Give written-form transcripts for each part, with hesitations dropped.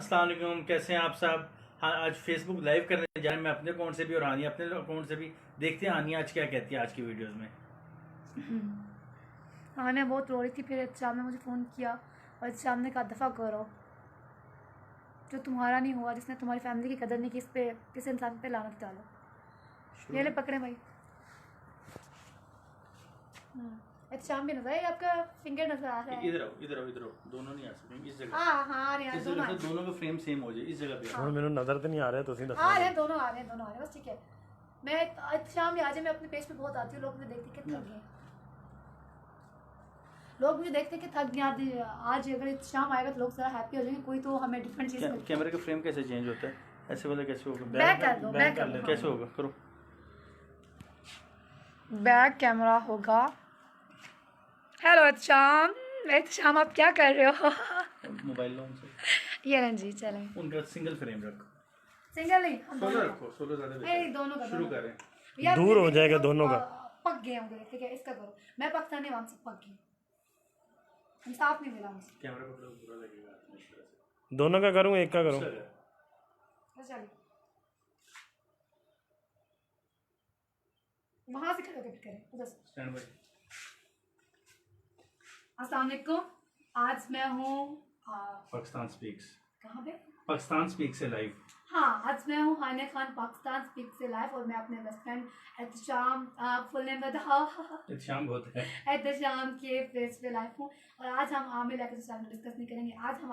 अस्सलाम वालेकुम, कैसे हैं आप सब। हाँ, आज फेसबुक लाइव करने जा रहे हैं, मैं अपने अकाउंट से भी और हानिया अपने अकाउंट से भी। देखते हैं हानिया आज क्या कहती है आज की वीडियोस में। हाँ, मैं बहुत रो रही थी। फिर शाम ने मुझे फ़ोन किया और शाम ने कहा दफ़ा करो, जो तुम्हारा नहीं हुआ, जिसने तुम्हारी फैमिली की कदर नहीं की, इस पे किस इंसान पे लानत डालो। ये ले पकड़े भाई। शाम भी नजर है, आपका फिंगर नजर आ रहा है। इधर आओ, इधर आओ, इधर आओ, दोनों नहीं आ सकते इस जगह। हाँ इस जगह से दोनों का फ्रेम सेम हो जाए, इस जगह पे। ਹੁਣ ਮੈਨੂੰ नजर तो नहीं आ रहा, ਤੁਸੀਂ आ रहे हैं, दोनों आ रहे हैं, दोनों आ रहे हैं, बस ठीक है। मैं शाम भी आ जाए, मैं अपने पेज पे बहुत आती हूँ, लोग मुझे देखते कि थक गए, लोग मुझे देखते कि थक गए। आज अगर शाम आएगा तो लोग जरा हैप्पी हो जाएंगे, कोई तो हमें डिफरेंट चीज़ मिलेगी। कैमरे का फ्रेम कैसे चेंज होता है? ऐसे वाला कैसे होगा? बैक कर दो, बैक कर लो। कैसे होगा? करो। बैक कैमरा होगा। हेलो शाम, शाम आप क्या कर रहे हो? मोबाइल लो उनसे। ये रंग जी, चलें। उनका सिंगल फ्रेम रखो। सिंगल नहीं, हम 16 रखो, 16 ज्यादा बेहतर है। दोनों का शुरू करें। यार दूर हो जाएगा दोनों का। पक गए होंगे, ठीक है, इसका करो। मैं पाकिस्तानी वहां से पक गई, इंसाफ नहीं मिला मुझे। कैमरा पकड़ो, बुरा लगेगा इस तरह से। दोनों का करूँ, एक का करूँ? चलिए, वहां से खड़े होकर करें, उधर से। Stand by. अस्सलाम वालेकुम, आज मैं हूँ पाकिस्तान स्पीक्स। कहाँ पे? पाकिस्तान स्पीक से लाइव। हाँ, आज मैं हूँ हानिया खान, पाकिस्तान स्पीक से लाइव, और मैं अपने best friend Ehtesham, full name बताओ? एहतशाम बहुत है। एहतशाम के पेज पे लाइव हूँ, और आज हम आमिर लाइक डिस्कस नहीं करेंगे। आज हम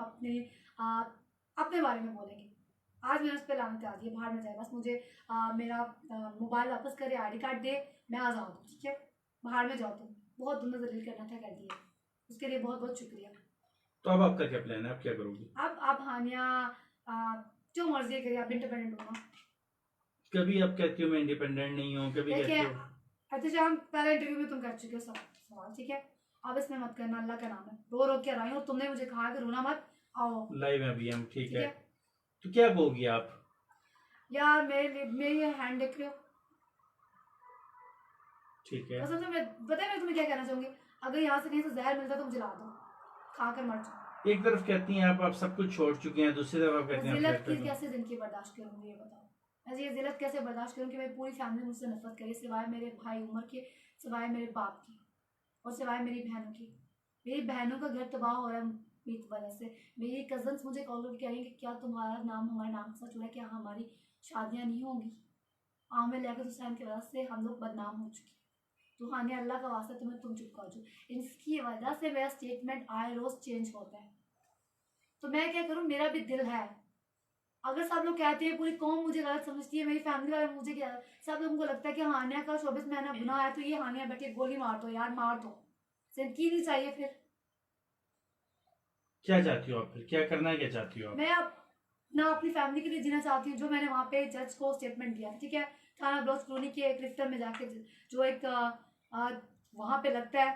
अपने बारे में बोलेंगे। आज मैंने उस पर लानत आ दी है, बाहर में जाए, बस मुझे मेरा मोबाइल वापस करे, आई डी कार्ड दे, मैं आ जाऊँ, ठीक है? बाहर में जाओ, तुम बहुत दुनिया जलील करना था, कर दिया, उसके लिए बहुत बहुत शुक्रिया। तो अब आपका क्या प्लान है? आप क्या करोगी? अब आप हानिया जो मर्जी करिए, आप इंडिपेंडेंट हो ना। कभी आप कहती हो मैं इंडिपेंडेंट नहीं हूँ, कभी कहती हो। अच्छा, हम पहले इंटरव्यू में तुम कर चुके हो सब सवाल, ठीक है? अब इसमें मत करना, अल्लाह का नाम है। रो रो के रही हूँ, तुमने मुझे कहा कि रोना मत, आओ लाइव है अभी हम, ठीक है? तो क्या कहोगी आप? यार मेरी हैंड देख रहे हो, ठीक है? पता है मैं तुम्हें क्या कहना चाहूंगी? अगर यहाँ से कहीं से जहर मिलता तो मुझे ला दो, खा कर मर जाओ। एक तरफ कहती हैं आप सब कुछ छोड़ चुके हैं, दूसरी तरफ आप कहती हैं जिल्लत की कैसे जिंदगी बर्दाश्त करूंगी, ये बताओ? ऐसे ये जिल्लत कैसे बर्दाश्त करूँ कि मेरी पूरी फैमिली मुझसे नफरत करे, सिवाय मेरे भाई उमर के, सिवाय मेरे बाप की, और सिवाय मेरी बहनों की। मेरी बहनों का घर तबाह हो रहा है मेरी वजह से। मेरी कजन्स मुझे कॉल करके कह रही कि क्या तुम्हारा नाम हमारे नाम से जुड़ा है, क्या हमारी शादियाँ नहीं होंगी? आमिर लाइक हुसैन की वजह से हम लोग बदनाम हो चुके। तो हानिया, अल्लाह का वास्ता तुम चुप कर जाओ। इसकी वजह से मेरा स्टेटमेंट आए रोज चेंज होता है, तो मैं क्या करूँ? मेरा भी दिल है। अगर सब लोग कहते हैं, पूरी कौम मुझे गलत समझती है, मेरी फैमिली वाले मुझे क्या, सब लोगों को लगता है कि हानिया का 24 महीना गुनाह है, तो ये हानिया बैठे गोली मार दो यार, मार दो, जिंदगी नहीं चाहिए फिर। क्या चाहती हो आप? फिर क्या करना है, क्या चाहती हो आप? मैं अब ना अपनी फैमिली के लिए जीना चाहती हूँ, जो मैंने वहाँ पे जज को स्टेटमेंट दिया, ठीक है? थाना ब्लॉक कॉलोनी के क्लिफ्टन में जाके, जो एक वहाँ पे लगता है,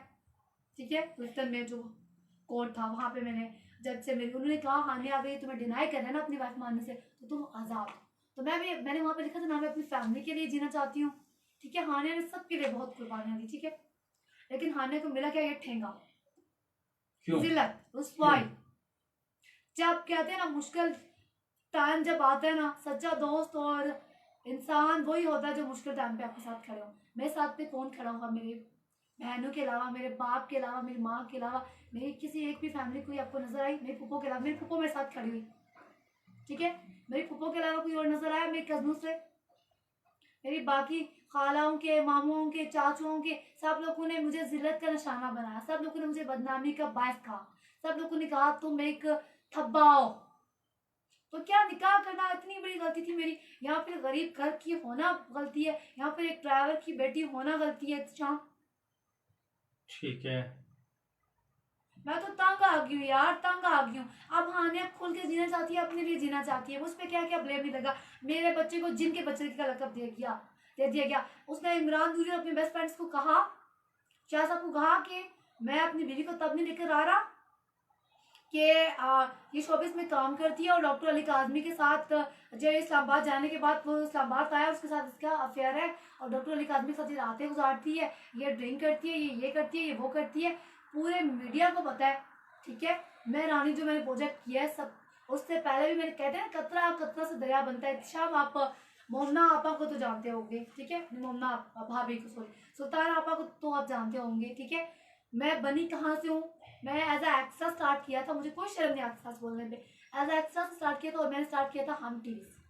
ठीक है, क्लिफ्टन में जो कोर्ट था, वहाँ पे मैंने जज से मिली। उन्होंने कहा हानिया, अगर तुम्हें डिनाई कर रहे हैं ना अपनी बात मानने से, तो तुम आज़ाद। तो मैंने वहाँ पे लिखा था ना, मैं अपनी फैमिली के लिए जीना चाहती हूँ, ठीक है? हानिया ने सबके लिए बहुत कुर्बानियाँ दी, ठीक है? लेकिन हानिया को मिला क्या? ये ठेंगा, जिल्लत, रुसवाई। जब कहते हैं ना, मुश्किल टाइम जब आता है ना, सच्चा दोस्त और इंसान वही होता है जो मुश्किल टाइम पे आपके साथ खड़े हो। मेरे साथ पे कौन खड़ा होगा? मेरे बहनों के अलावा, मेरे बाप के अलावा, मेरी माँ के अलावा, मेरी किसी एक भी फैमिली कोई आपको नजर आई? मेरी फुप्पो के अलावा, मेरी फुप्पो मेरे साथ खड़ी हुई, ठीक है? मेरी फुप्पो के अलावा कोई और नजर आया? मेरी कजनों से, मेरी बाकी खालाओं के, मामुओं के, चाचुओं के, सब लोगों ने मुझे जिल्लत का निशाना बनाया, सब लोगों ने मुझे बदनामी का बायस कहा, सब लोगों ने कहा तुम एक थब्बा हो। तो क्या निकाह करना इतनी बड़ी गलती थी मेरी? यहाँ पे गरीब घर की होना गलती है, यहाँ पे एक ड्राइवर की बेटी होना गलती है। शाम, ठीक है, मैं तो तंग आ गई हूँ यार, तंग आ गई हूँ। अब हानिया खुल के जीना चाहती है, अपने लिए जीना चाहती है, मुझ पे क्या क्या ब्लेम नहीं लगा। मेरे बच्चे को जिन के बच्चे का लकब दे दिया गया। उसने इमरान दूरी और अपने बेस्ट फ्रेंड्स को कहा, शाह साहब को कहा कि मैं अपनी बीवी को तब नहीं लेकर आ रहा कि ये शोबिस में काम करती है, और डॉक्टर अली काजमी के साथ जो इस्लामाबाद जाने के बाद वो इस्लामाबाद आया, उसके साथ इसका अफेयर है, और डॉक्टर अली काजमी के साथ ये रातें गुजारती है, ये ड्रिंक करती है, ये करती है, ये वो करती है, पूरे मीडिया को पता है, ठीक है? मैं रानी जो मैंने प्रोजेक्ट किया है, सब उससे पहले भी मैंने कहते हैं कतरा कतरा से दरिया बनता है। शाम आप मोमना आपा को तो जानते होंगे, ठीक है, मोमना भाभी को, सॉरी, सुल्तान आपा को तो आप जानते होंगे, ठीक है। मैं बनी कहाँ से हूँ, मैं एज अ एक्ट्रेस स्टार्ट किया था, मुझे कोई शर्म नहीं एक्ट्रेस बोलने पे, एज अ एक्ट्रेस स्टार्ट किया था और मैंने स्टार्ट किया था हम टीवी से,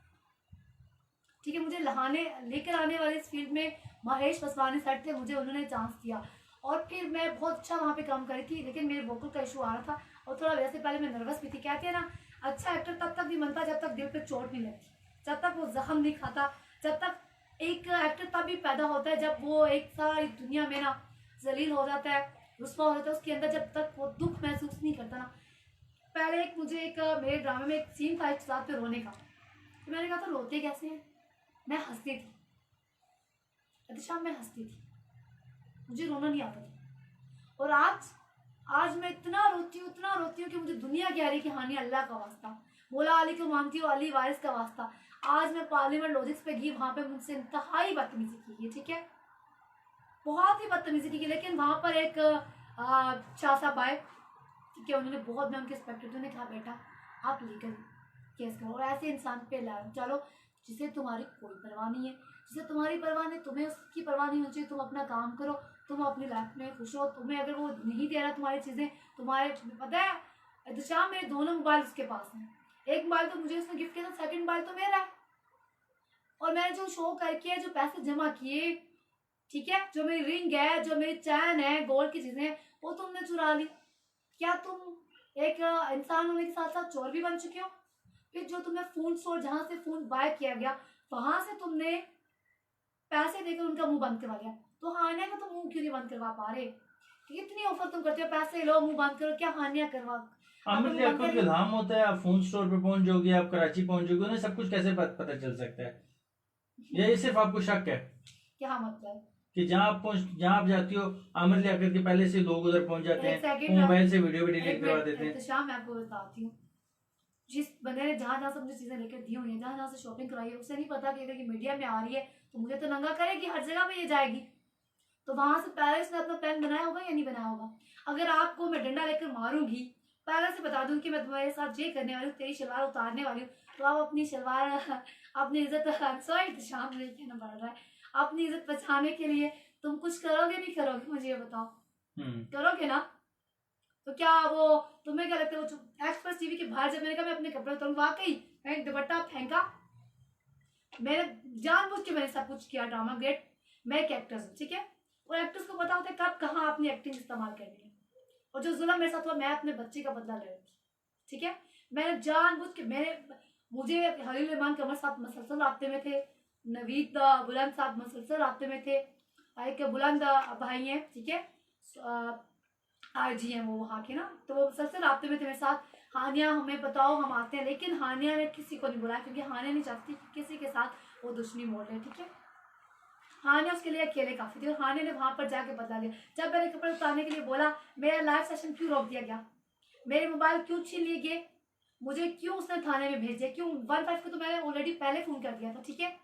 ठीक है। मुझे लहाने लेकर आने वाले इस फील्ड में महेश वसवानी सर थे, मुझे उन्होंने चांस दिया और फिर मैं बहुत अच्छा वहाँ पे काम करी थी, लेकिन मेरे वोकल का इशू आ रहा था और थोड़ा वैसे पहले मैं नर्वस भी थी। कहते हैं ना, अच्छा एक्टर तब तक नहीं बनता जब तक दिल पे चोट नहीं लगती, जब तक वो जख्म नहीं खाता, जब तक एक एक्टर तब भी पैदा होता है जब वो एक सारी दुनिया में ना जलील हो जाता है, रुस्वा हो जाता है, उसके अंदर जब तक वो दुख महसूस नहीं करता ना। पहले एक मुझे एक मेरे ड्रामे में एक सीन था एक साथ पे रोने का, तो मैंने कहा था रोते कैसे हैं, मैं हंसती थी, अच्छा मैं हंसती थी, मुझे रोना नहीं आता था। और आज मैं इतना रोती हूँ कि मुझे दुनिया कह रही कि हानि अल्लाह का वास्ता, मौला अली को मानती हूँ, अली वारिस का वास्ता। आज मैं पार्लियामेंट लॉजिक्स पे गई, वहां पे मुझसे इंतहाई बदतमीजी की गई, ठीक है, बहुत ही बदतमीजी की गई। लेकिन वहां पर एक शाह साहब आए, ठीक है, उन्होंने बहुत, मैं उनके रिस्पेक्ट, उन्होंने कहा बेटा आप लीगल केस करो और ऐसे इंसान पे ला चलो जिसे तुम्हारी कोई परवाह नहीं है, जिसे तुम्हारी परवाह नहीं, तुम्हें उसकी परवाह नहीं होनी चाहिए, तुम अपना काम करो, तुम अपनी लाइफ में खुश हो। तुम्हें अगर वो नहीं दे रहा तुम्हारी चीजें, तुम्हारे पता है एहतशाम, मेरे दोनों मोबाइल उसके पास हैं, एक मोबाइल तो मुझे उसने गिफ्ट किया था, सेकंड मोबाइल तो मेरा है, और मैंने जो शो करके जो पैसे जमा किए, ठीक है, जो मेरी रिंग है, जो मेरी चैन है, गोल्ड की चीजें, वो तुमने चुरा ली। क्या तुम एक इंसान होने के साथ साथ चोर भी बन चुके हो? फिर जो तुमने फोन स्टोर जहां से फोन बाय किया गया, वहां से तुमने पैसे देकर उनका मुंह बंद करवा लिया, तो हानिया का तो मुंह क्यों नहीं बंद करवा पा रहे? कितनी ऑफर तुम करते हो, पैसे लो मुंह बंद करो, क्या हानिया करवा? आमिर मुंह लिया बंद खुद करिए। इल्हाम होता है, आप फोन स्टोर पे पहुंच जाओगे, आप कराची पहुंच जाओगे, उन्हें सब कुछ कैसे पता चल सकता है? ये सिर्फ आपको शक है क्या मतलब? कि जहाँ आप जाती हो, आमिर लियाकत के पहले से लोग उधर पहुंच जाते एक हैं, सेकंड, मोबाइल से वीडियो भी एक डिलीट करवा मिनट, देते हैं। एहतशाम मैं आपको बताती हूँ, जिस बंदे ने जहाँ जहाँ से मुझे चीजें लेकर दी हुई है, जहाँ जहाँ से शॉपिंग कराई है, उसे नहीं पता कि अगर ये मीडिया में आ रही है तो मुझे तो नंगा करेगी, हर जगह पे ये जाएगी, तो वहां से पहले उसने अपना प्लान बनाया होगा या नहीं बनाया होगा? अगर आपको मैं डंडा लेकर मारूंगी, पहले से बता दूं कि मैं तुम्हारे साथ ये करने वाली हूँ, तेरी शलवार उतारने वाली हूँ, तो आप अपनी शलवार अपनी इज्जत, सॉरी शाम में कहना पड़ रहा है, अपनी इज्जत बचाने के लिए तुम कुछ करोगे नहीं करोगे, मुझे ये बताओ, करोगे ना? तो क्या वो तुम्हें क्या लगता है, वो एक्सप्रेस टीवी के बाहर जब मैंने कहा मैं अपने कपड़े उतारूंगा, वाकई मैंने दुपट्टा फेंका, मैंने जानबूझ के मैंने सब कुछ किया, ड्रामा ग्रेट, मैं एक एक्ट्रेस हूँ, ठीक है, और एक्ट्रेस को पता होता है कब कहाँ अपनी एक्टिंग इस्तेमाल करनी है, और जो जुल्म मेरे साथ हुआ, मैं अपने बच्चे का बदला ले रही थी, ठीक है, मैंने जानबूझ के, मुझे हलील रहमान कमर साहब मसलसल रास्ते में थे, नवीद बुलंद साहब मसलसल रास्ते में थे, एक बुलंद भाई हैं, ठीक है, आरजी हैं वो वहाँ के ना, तो वो सबसे रास्ते में थे मेरे साथ। हानिया हमें बताओ हम आते हैं, लेकिन हानिया ने किसी को नहीं बुलाया, क्योंकि हानिया नहीं चाहती कि किसी के साथ वो दुश्मनी मोड़ ले, ठीक है, हानिया उसके लिए अकेले काफी थी, और हानिया ने वहां पर जाके बदला लिया। जब मैंने कपड़े उतारने के लिए बोला, मेरा लाइव सेशन क्यों रोक दिया गया, मेरे मोबाइल क्यों छीन लिए गए, मुझे क्यों उसने थाने में भेजे, क्यों 15 को तो मैंने ऑलरेडी पहले फोन कर दिया था, ठीक है,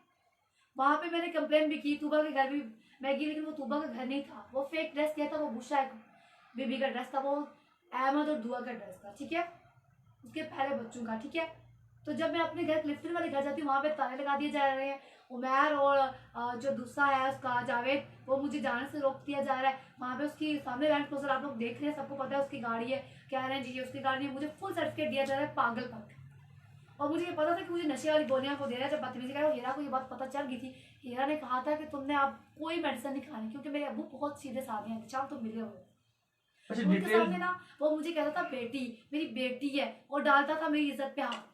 वहां पे मैंने कंप्लेन भी की, तूबा के घर भी मैं गई, लेकिन वो तूबा का घर नहीं था, वो फेक ड्रेस किया था, वो बुशा बीबी का ड्रेस था, वो अहमद और दुआ का ड्रेस था, ठीक है, उसके पहले बच्चों का, ठीक है। तो जब मैं अपने घर क्लिफ्टन वाले घर जाती हूँ, वहाँ पे ताले लगा दिए जा रहे हैं, उमैर और जो दूसरा है उसका जावेद, वो मुझे जाने से रोक दिया जा रहा है, वहाँ पे उसकी सामने लैंड क्लोजर आप लोग देख रहे हैं, सबको पता है उसकी गाड़ी है, कह रहे हैं जी उसकी गाड़ी है, मुझे फुल सर्टिफिकेट दिया जा रहा है पागलपन, और मुझे ये पता था कि मुझे नशे वाली गोलियां को दे रहा है। जब बदतमीजी करा, हीरा को ये बात पता चल गई थी, हीरा ने कहा था कि तुमने अब कोई मेडिसिन नहीं खानी, क्योंकि मेरे अब्बू बहुत सीधे साधे हैं, शाम तो मिले हुए, अच्छा उनके डिटेल, सामने ना वो मुझे कहता था बेटी, मेरी बेटी है, और डालता था मेरी इज्जत पे हाथ।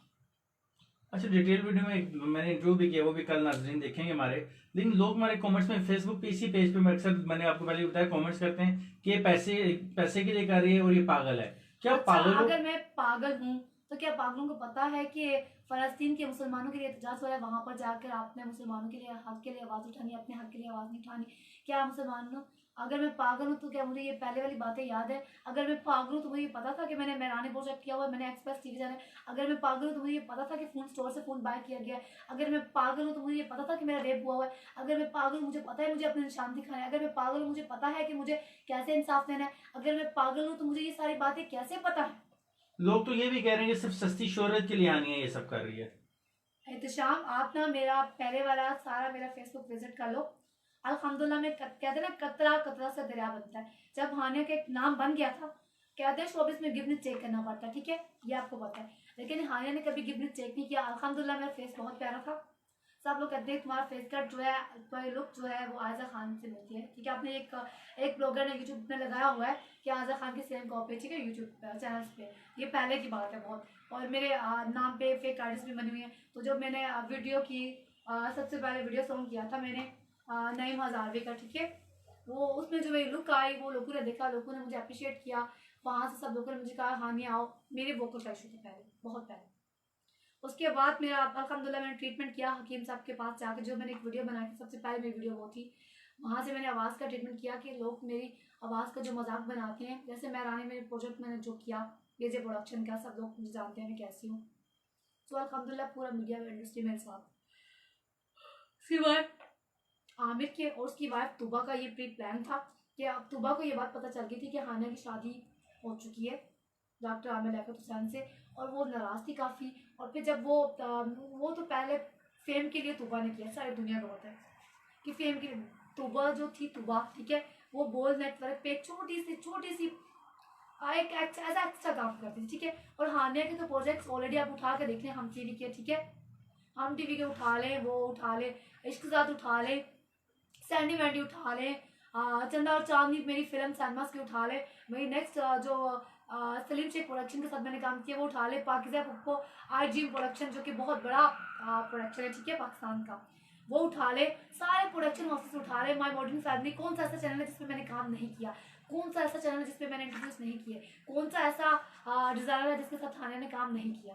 अच्छा डिटेल वीडियो में मैंने इंटरव्यू भी किया, वो भी कल नाज़रीन देखेंगे हमारे। लेकिन लोग हमारे कमेंट्स में फेसबुक पे, इसी पेज पे मैं अक्सर, मैंने आपको पहले बताया, कमेंट्स करते हैं कि ये पैसे के लिए कर रही है और ये पागल है। क्या अच्छा, पागल हो? अगर मैं पागल हूँ तो क्या पागलों को पता है कि फलस्तीन के मुसलमानों के लिए एहतजाज हो रहा है, वहां पर जाकर आपने मुसलमानों के लिए हक के लिए आवाज उठानी, अपने हक के लिए आवाज नहीं उठानी? क्या मुसलमानों, अगर मैं पागल हूँ तो क्या मुझे ये पहले वाली बातें याद है? अगर मैं पागल हूँ तो मुझे ये पता था कि मैंने मैरानी प्रोजेक्ट किया हुआ है, मैंने एक्सप्रेस टीवी जाना है। अगर मैं पागल हूँ तो मुझे ये पता था कि फोन स्टोर से फोन बाय किया गया है। अगर मैं पागल हूँ तो मुझे ये पता था कि मेरा रेप हुआ हुआ है। अगर मैं पागल हूँ, मुझे पता है मुझे अपने निशान दिखाना है। अगर मैं पागल हूँ, मुझे पता है कि मुझे कैसे इंसाफ देना है। अगर मैं पागल हूँ तो मुझे ये सारी बातें कैसे पता है? लोग तो ये भी कह रहे हैं कि सिर्फ सस्ती शोहरत के लिए आनी है, ये सब कर रही है। एहतशाम, आप ना मेरा पहले वाला सारा मेरा फेसबुक विजिट कर लो। अल्हम्दुलिल्लाह में कहते हैं ना, कतरा कतरा से दरिया बनता है। जब हानिया का एक नाम बन गया था, कहते हैं शोबिस में गिवनेस चेक करना पड़ता है, ठीक है, ये आपको पता है। लेकिन हानिया ने कभी गिवनेस चेक नहीं किया। अल्हम्दुलिल्लाह मेरा फेस बहुत प्यारा था। सब लोग कहते हैं तुम्हारा फेस कट जो है, तुम्हारी लुक जो है वो आयजा खान से मिलती है, ठीक है। आपने एक ब्लॉगर ने यूट्यूब में लगाया हुआ है कि आयजा खान की सेम कॉपी, ठीक है, यूट्यूब चैनल्स पे। ये पहले की बात है बहुत। और मेरे नाम पे फेक आर्टिस्ट भी बनी हुई है। तो जब मैंने वीडियो की, सबसे पहले वीडियो सॉन्ग किया था मैंने नईम हजारवी का, ठीक है, वो उसमें जो मेरी लुक आई वो लोगों ने देखा, लोगों ने मुझे अप्रिशिएट किया। वहाँ से सब लोगों ने मुझे कहा हानिया आओ। मेरे वोकल का इशू था पहले, बहुत पहले। उसके बाद मेरा अल्हम्दुलिल्लाह मैंने ट्रीटमेंट किया हकीम साहब के पास जाकर। जो मैंने एक वीडियो बनाई थी, सबसे पहले मेरी वीडियो वो थी। वहाँ से मैंने आवाज़ का ट्रीटमेंट किया कि लोग मेरी आवाज़ का जो मजाक बनाते हैं, जैसे मैं रानी मेरे प्रोजेक्ट मैंने जो किया ये प्रोडक्शन का, सब लोग मुझे जानते हैं मैं कैसी हूँ। तो अल्हम्दुलिल्लाह पूरा मीडिया इंडस्ट्री मेरे साथ। सिवाय आमिर के और उसकी वाइफ तुबा का ये प्री प्लान था कि अब तुबा को ये बात पता चल गई थी कि हानिया की शादी हो चुकी है डॉक्टर आमिर लियाकत हुसैन से, और वो नाराज थी काफ़ी। और फिर जब वो तो पहले फेम के लिए तुबा ने किया, सारी दुनिया को पता है कि फेम के लिए तुबा जो थी, तुबा, ठीक है, वो बोल नेटवर्क पे एक छोटी सी एक ऐसा एक्स्ट्रा काम करती थी, ठीक है। और हानिया के तो प्रोजेक्ट्स ऑलरेडी आप उठा के देख लें, हम टीवी के, ठीक है, हम टीवी के उठा लें, वो उठा ले, इश्क साथ उठा ले, सैंडी वैंडी उठा ले, चंदा और चांदनी मेरी फिल्म सैनमास की उठा ले, मेरी नेक्स्ट जो सलीम शेख प्रोडक्शन के साथ मैंने काम किया वो उठा ले, पाकिज़ा पुप्पो आईजीएम प्रोडक्शन जो कि बहुत बड़ा प्रोडक्शन है, ठीक है, पाकिस्तान का, वो उठा ले, सारे प्रोडक्शन हाउसेस उठा ले। माय मॉडर्न फैमिली, कौन सा ऐसा चैनल है जिसपे मैंने काम नहीं किया, कौन सा ऐसा चैनल है जिसपे मैंने इंट्रोड्यूस नहीं किए, कौन सा ऐसा डिजाइनर है जिसके साथ हानिया ने काम नहीं किया।